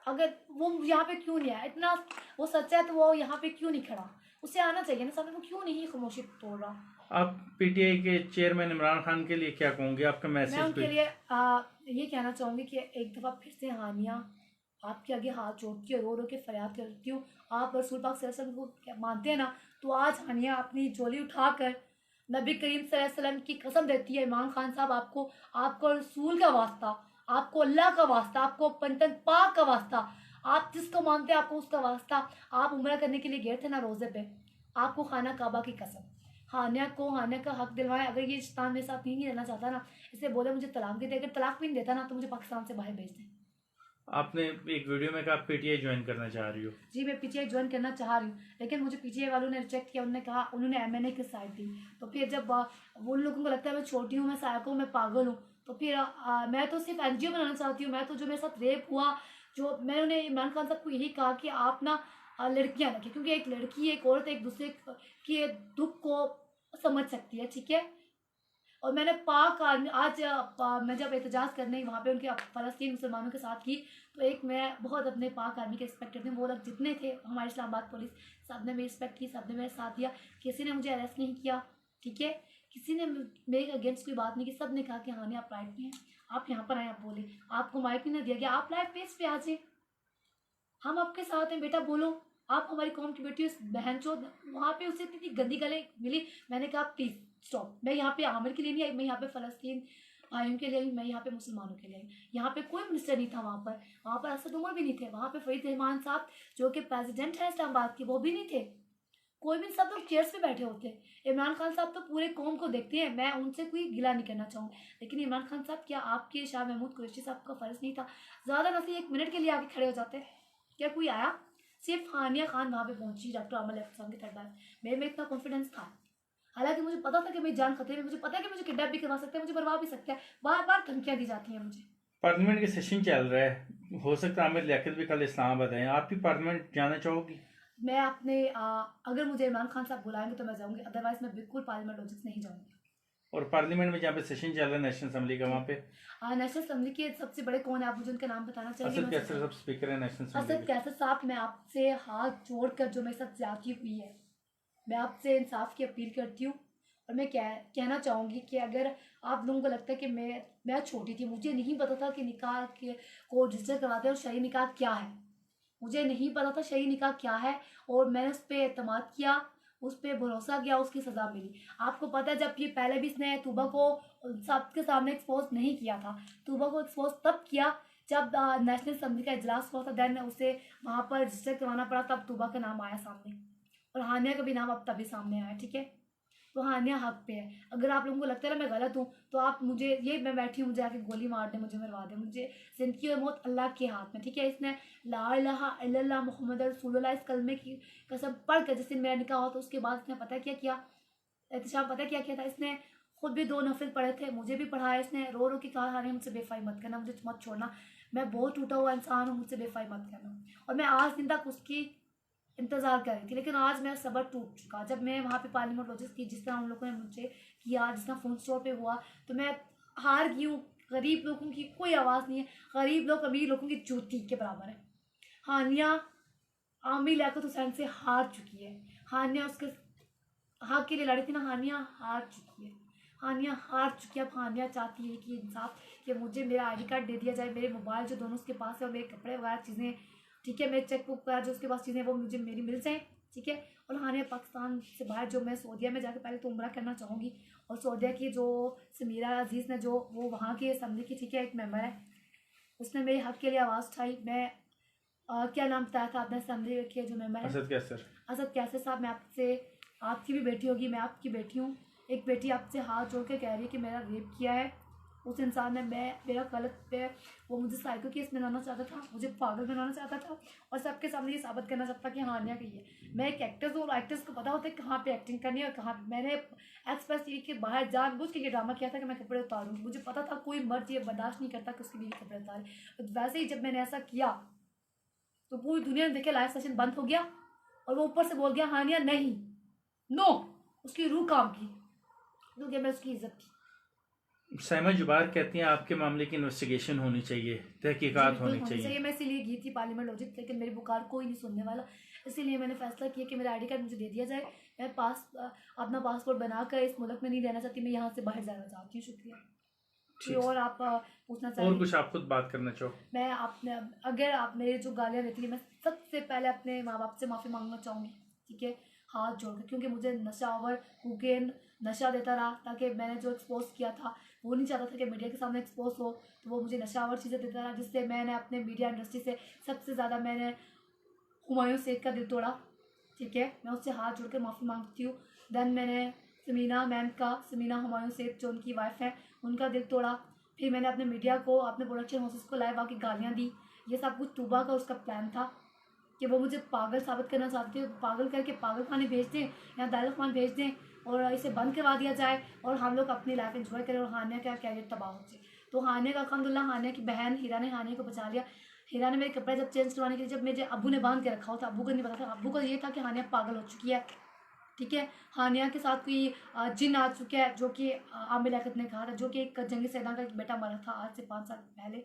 अगर वो यहाँ पे क्यों नहीं आया? इतना वो सच्चा है तो वो यहाँ पे क्यों नहीं खड़ा? उसे आना चाहिए ना सामने, वो क्यों नहीं खामोशी तोड़ रहा? आप PTI के चेयरमैन इमरान खान के लिए क्या कहोगे? आपका मैं मैसेज उनके लिए ये कहना चाहूँगी कि एक दफ़ा फिर से हानिया आपके आगे हाथ जोड़ती है, रो रो के फरियाद करती हूँ। आप रसूल पाक सल्लल्लाहु अलैहि वसल्लम को मानते हैं ना, तो आज हानिया अपनी झोली उठाकर नबी करीम सल्लल्लाहु अलैहि वसल्लम की कसम देती है, इमरान खान साहब आपको रसूल का वास्ता, आपको अल्लाह का वास्ता, आपको पंतन पाक का वास्ता, आप जिसको मानते हैं आपको उसका वास्ता, आप उम्रा करने के लिए गए थे ना रोज़े पे, आपको खाना काबा की कसम, हानिया का हक दिलवाएं। अगर ये शैतान मेरे साथ नहीं रहना चाहता ना, इसे बोले मुझे तलाक दे दे, अगर तलाक भी नहीं देता ना तो मुझे पाकिस्तान से बाहर भेज दें। आपने एक वीडियो में कहा आप पीटीआई ज्वाइन करना चाह रही हो। जी मैं पीटीआई ज्वाइन करना चाह रही हूँ, लेकिन मुझे पीटीआई वालों ने रिजेक्ट किया। उन्होंने कहा, उन्होंने एमएनए की साइड दी। तो फिर जब वो लोगों को लगता है मैं छोटी हूँ, मैं साइको, मैं पागल हूँ, तो फिर मैं तो सिर्फ एनजीओ बनाना चाहती हूँ। मैं तो जो मेरे साथ रेप हुआ, जो मैंने इमरान खान साहब को यही कहा कि आप ना लड़कियां रखें, क्योंकि एक लड़की एक औरत एक दूसरे के दुख को समझ सकती है, ठीक है। और मैंने पाक आर्मी आज मैं जब एहतजाज करने वहाँ पे उनके फ़लस्तीन मुसलमानों के साथ की, तो एक मैं बहुत अपने पाक आर्मी के रिस्पेक्ट करती हूँ। वो लोग जितने थे, हमारी इस्लामाबाद पुलिस, सब ने मेरी रिस्पेक्ट की, सब ने मेरा साथ दिया। किसी ने मुझे अरेस्ट नहीं किया, ठीक है। किसी ने मेरे अगेंस्ट कोई बात नहीं की। सब ने कहा कि हाँ नहीं आप राइट में हैं, आप यहाँ पर आए, आप बोले, आपको माइक नहीं दिया गया, आप लाइव पेज पे आ जाए, हम आपके साथ हैं बेटा, बोलो। आप हमारी कौम की बेटी हो, बहन चो। वहाँ पे उसे इतनी गंदी गले मिली। मैंने कहा प्लीज स्टॉप, मैं यहाँ पे आमिर के लिए नहीं आई, मैं यहाँ पे फ़लस्तीन भाइयों के लिए आई, मैं यहाँ पे मुसलमानों के लिए आई। यहाँ पे कोई मिनिस्टर नहीं था वहाँ पर असद उमर भी नहीं थे, वहाँ पे फरीद रहमान साहब जो कि प्रेसिडेंट है इस्लामाबाद के, वो भी नहीं थे। कोई भी, सब लोग चेयर्स पे बैठे होते। इमरान खान साहब तो पूरे कौम को देखते हैं, मैं उनसे कोई गिला नहीं करना चाहूँ, लेकिन इमरान खान साहब, क्या आपके शाह महमूद कुरैशी साहब का फ़र्ज नहीं था ज़्यादा ना सही 1 मिनट के लिए आगे खड़े हो जाते? क्या कोई आया? सिर्फ हानिया खान वहाँ पे पहुंची, डॉक्टर अमल अहसान के दरबार। मेरे में इतना कॉन्फिडेंस था, हालांकि मुझे पता था कि मेरी जान खतरे में, मुझे पता है कि मुझे किडनैप भी करवा सकते हैं, मुझे मरवा भी सकते हैं, बार बार धमकियां दी जाती हैं मुझे। पार्लियामेंट के सेशन चल रहा है, हो सकता है आमिर लियाकत भी कल इस्लामाबाद आए, आप भी पार्लियामेंट जाना चाहोगी? मैं अपने अगर मुझे इमरान खान साहब बुलाएंगे तो मैं जाऊंगी, अदरवाइज मैं बिल्कुल पार्लियामेंट लॉजिक्स नहीं जाऊंगी। और पार्लियामेंट में जहाँ पे सेशन चल रहा है नेशनल असेंबली का, वहाँ पे नेशनल असेंबली के सबसे बड़े कौन है, आप मुझे उनका नाम बताना चाहिए? असद कैसर साहब स्पीकर है नेशनल असद असेंबली कैसर साहब, मैं आपसे हाथ जोड़कर, जो मेरे साथ ज्यादती हुई है, मैं आपसे इंसाफ की अपील करती हूँ। और मैं कहना चाहूँगी कि अगर आप लोगों को लगता है कि मैं छोटी थी, मुझे नहीं पता था कि निकाह के को रजिस्टर करवाते हैं और शरई निकाह क्या है, मुझे नहीं पता था शरई निकाह क्या है, और मैंने उस पर एतमाद किया, उस पर भरोसा किया, उसकी सज़ा मिली। आपको पता है जब ये पहले भी इसने तूबा को सबके सामने एक्सपोज नहीं किया था, तूबा को एक्सपोज तब किया जब नेशनल असेंबली का इजलास हुआ था, देन उसे वहाँ पर रजिस्टर करवाना पड़ा, तब तूबा का नाम आया सामने, और हानिया का भी नाम अब तभी सामने आया, ठीक है। तो हानिया हक पे है। अगर आप लोगों को लगता है ना मैं गलत हूँ, तो आप मुझे, ये मैं बैठी हूँ, मुझे आके गोली मार दे, मुझे मरवा दे, मुझे जिंदगी और मौत अल्लाह के हाथ में, ठीक है। इसने ला इलाहा इल्लल्लाह मुहम्मद रसूलुल्लाह इस कलमे की कसम पढ़ कर, जिस दिन मेरा निकाह हुआ, तो उसके बाद इसने पता क्या किया, एहतशाम पता क्या किया था इसने? खुद भी 2 नफिल पढ़े थे, मुझे भी पढ़ाया इसने, रो रो के कहा हानिया मुझसे बेफाई मत करना, मुझे मत छोड़ना, मैं बहुत टूटा हुआ इंसान हूँ, मुझसे बेफाई मत करना। और मैं आज दिन तक उसकी इंतज़ार कर रही थी, लेकिन आज मेरा सब्र टूट चुका। जब मैं वहाँ पे पार्लियामेंट लॉजिक्स की, जिस तरह उन लोगों ने मुझे किया, जिस तरह फोन स्टोर पे हुआ, तो मैं हार गई हूँ। गरीब लोगों की कोई आवाज़ नहीं है, गरीब लोग अमीर लोगों की जूती के बराबर है। हानिया आमिर लियाकत हुसैन से हार चुकी है। हानिया उसके हक के लिए लड़ी थी ना, हानिया हार चुकी है, हानिया हार चुकी है। अब हानिया चाहती है कि इंसाफ, कि मुझे मेरा आई डी कार्ड दे दिया जाए, मेरे मोबाइल जो दोनों उसके पास है, और मेरे कपड़े वगैरह चीज़ें, ठीक है, मेरे चेकबुक वगैरह जो उसके पास चीज़ें, वो मुझे मेरी मिल जाए, ठीक है। और हानिया पाकिस्तान से बाहर, जो मैं सऊदीया में जाकर पहले तो उम्रा करना चाहूँगी, और सऊदीया की जो समीरा अजीज़ ने, जो वो वहाँ की असम्बली की, ठीक है, एक मेम्बर है, उसने मेरे हक के लिए आवाज़ उठाई। मैं क्या नाम बताया था आपने असम्बली के जो मेम्बर है? असद कैसर। असद कैसर साहब, मैं आपसे, आपकी भी बेटी होगी, मैं आपकी बेटी हूँ, एक बेटी आपसे हाथ जोड़ के कह रही है कि मेरा रेप किया है उस इंसान ने, मेरा गलत पे, वो मुझे साइको केस बनाना चाहता था, मुझे पागल बनाना चाहता था, और सबके सामने ये साबित करना चाहता था कि हानिया की है। मैं एक एक्टर हूँ, और एक्टर्स को पता होता है कहाँ पे एक्टिंग करनी है और कहाँ। मैंने एक्सप्रेस टीवी के बाहर जानबूझ के ये ड्रामा किया था कि मैं कपड़े उतारूँगी, मुझे पता था कोई मर्द ये बर्दाश्त नहीं करता कि उसकी बीवी कपड़े उतारे। वैसे ही जब मैंने ऐसा किया, तो पूरी दुनिया ने देखे, लाइव सेशन बंद हो गया, और वो ऊपर से बोल गया हानिया नहीं, नो, उसकी रूह काम की, क्योंकि मैं उसकी इज्जत थी। साइमा जुबार कहती हैं आपके मामले की इन्वेस्टिगेशन होनी चाहिए, तहकीकात होनी चाहिए। मैं इसीलिए गई थी पार्लियामेंट लॉजिक, लेकिन मेरी पुकार कोई नहीं सुनने वाला, इसीलिए मैंने फैसला किया कि मेरा आईडी कार्ड मुझे दे दिया जाए। मैं अपना पासपोर्ट बनाकर इस मुल्क में नहीं रहना चाहती, मैं यहाँ से बाहर जाना चाहती हूँ। शुक्रिया। ठीक। और आप पूछना और चाहिए? कुछ आप खुद बात करना चाहो? मैं आपने, अगर आप मेरे जो गालियाँ देती है, मैं सबसे पहले अपने माँ बाप से माफ़ी मांगना चाहूँगी, ठीक है, हाथ जोड़कर, क्योंकि मुझे नशा ओवर कोकेन नशा देता रहा, ताकि मैंने जो एक्सपोज किया था, वो नहीं चाहता था कि मीडिया के सामने एक्सपोज हो, तो वो मुझे नशा ओवर चीज़ें देता रहा, जिससे मैंने अपने मीडिया इंडस्ट्री से सबसे ज़्यादा मैंने हुमायूं शेख का दिल तोड़ा, ठीक है, मैं उससे हाथ जोड़ कर माफ़ी मांगती हूँ। देन मैंने समीना मैम का, समीना हुमायूं शेख जो उनकी वाइफ है, उनका दिल तोड़ा। फिर मैंने अपने मीडिया को, अपने प्रोडक्शन हाउसेस को लाइव आके गालियाँ दी, ये सब कुछ तूबा का उसका प्लान था कि वो मुझे पागल साबित करना चाहती है, पागल करके पागल खाने भेज दें या दारुल खान भेज दें और इसे बंद करवा दिया जाए और हम लोग अपनी लाइफ एंजॉय करें और हानिया का कैरियर तबाह हो जाए। तो हानिया का अल्हम्दुलिल्लाह हानिया की बहन हीरा ने हानिया को बचा लिया। हीरा ने मेरे कपड़े जब चेंज करवाने के लिए जब मेरे अब्बू ने बांध के रखा हो था, अब्बू को नहीं पता था, अब्बू को ये था कि हानिया पागल हो चुकी है, ठीक है। हानिया के साथ कोई जिन आ चुका है, जो कि आमिर लियाकत ने कहा था, जो कि एक जंगी सैदा का एक बेटा मरा था आज से 5 साल पहले,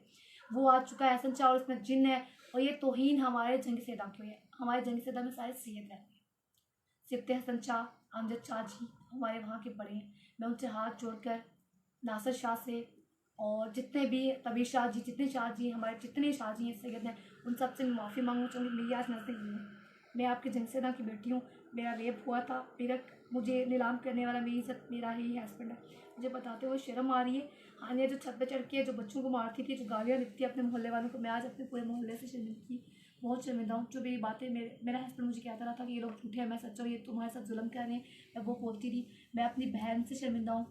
वो आ चुका है एहसन शाह और उसमें जिन है। और ये तौहीन हमारे जंगी सैदा की है। हमारे जंगी सैदा में सारे सैयद रहते हैं, सिफ्त हसन शाह, अमजद शाह जी हमारे वहाँ के बड़े हैं। मैं उनसे हाथ जोड़कर नासिर शाह से और जितने भी तबीर शाह जी, जितने शाह जी हमारे जितने शाह जी हैं सैयद हैं, उन सब से मैं माफ़ी मांगना चाहूँगी। मेरी आज नजर ये है, मैं आपके जंग सैदा की बेटी हूँ, मेरा रेप हुआ था, मेरा मुझे नीलाम करने वाला मेरी सब मेरा ही हस्बैंड है। मुझे बताते हुए शर्म आ रही है। हानिया जो छत पे चढ़ के जो बच्चों को मारती थी, जो गालियाँ देती थी अपने मोहल्ले वालों को, मैं आज अपने पूरे मोहल्ले से शर्मिंदगी, बहुत शर्मिंदा हूँ। जो मेरी बातें मेरा हस्बैंड मुझे कहता रहा था कि ये लोग झूठे हैं, मैं सच्चा हूँ, ये तुम्हारे साथ जुल्म कर रहे हैं, मैं वो बोलती थी। मैं अपनी बहन से शर्मिंदा हूँ,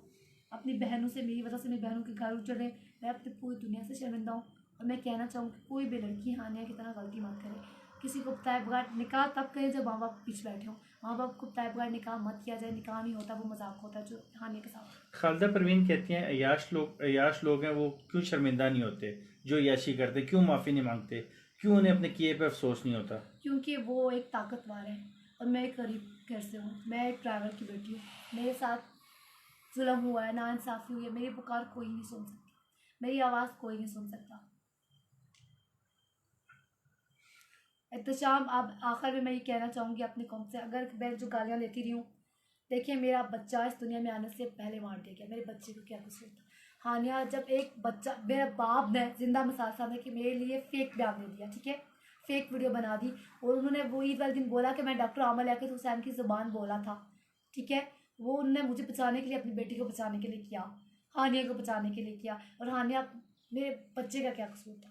अपनी बहनों से, मेरी वजह से मेरी बहनों के घर उजड़ रहे। मैं अपनी पूरी दुनिया से शर्मिंदा हूँ और मैं कहना चाहूँगी कोई भी लड़की हानिया की तरह गलती मत करे। किसी को बताए बगैर निकाह तब करें जब माँ बाप पीछे बैठे हों। माँ बाप को बताए बगैर निकाह मत किया जाए, निकाह नहीं होता, वो मजाक होता है जो हानिया के साथ। खालिदा परवीन कहती हैं अयाश लोग हैं वो क्यों शर्मिंदा नहीं होते, जो अयाशी करते क्यों माफ़ी नहीं मांगते, क्यों उन्हें अपने किए पे अफसोस नहीं होता? क्योंकि वो एक ताकतवर है और मैं एक गरीब घर से हूँ, मैं एक ड्राइवर की बेटी हूँ, मेरे साथ जुल्म हुआ है, नाइंसाफ़ी हुई है, मेरी पुकार कोई नहीं सुन सकता, मेरी आवाज़ कोई नहीं सुन सकता। एहतशाम, अब आखिर में मैं ये कहना चाहूँगी अपनी कौम से, अगर मैं जो गालियाँ लेती रही हूँ, देखिए मेरा बच्चा इस दुनिया में आने से पहले मार दिया गया, मेरे बच्चे को क्या कसूर था? हानिया जब एक बच्चा, मेरे बाप ने जिंदा मिसाल सामने कि मेरे लिए फेक बयान दे दिया, ठीक है, फेक वीडियो बना दी और उन्होंने वो ईद वाले दिन बोला कि मैं डॉक्टर आमिर लियाकत हुसैन की ज़ुबान बोला था, ठीक है। वो उन्होंने मुझे बचाने के लिए, अपनी बेटी को बचाने के लिए किया, हानिया को बचाने के लिए किया। और हानिया, मेरे बच्चे का क्या कसूर था?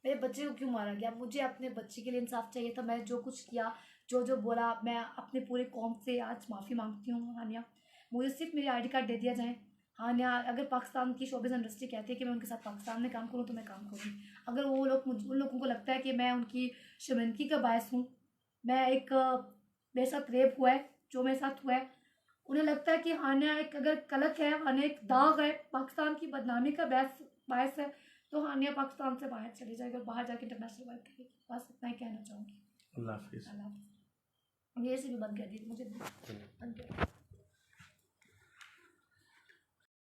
मेरे बच्चे को क्यों मारा गया? मुझे अपने बच्चे के लिए इंसाफ चाहिए था। मैंने जो कुछ किया, जो जो बोला, मैं अपने पूरी कौम से आज माफ़ी मांगती हूँ। हानिया, मुझे सिर्फ मेरी आईडी कार्ड दे दिया जाए। हानिया, अगर पाकिस्तान की शोबिज़ इंडस्ट्री कहती है कि मैं उनके साथ पाकिस्तान में काम करूँ तो मैं काम करूँगी। अगर वो लोग उन लोगों को लगता है कि मैं उनकी शर्मिंदगी का बायस हूँ, मैं एक मेरे साथ रेप हुआ है, जो मेरे साथ हुआ है, उन्हें लगता है कि हानिया एक अगर कलंक है, हानिया एक दाग है, पाकिस्तान की बदनामी का बायस है, तो हानिया पाकिस्तान से बाहर चली जाएगी और बाहर जाके इंटरनेशनल वर्क करेगी। बस इतना ही कहना चाहूँगी। अल्लाह हाफिज़। अल्लाह हाफ़िज़। ये से भी बंद कर दी मुझे, बंद कर।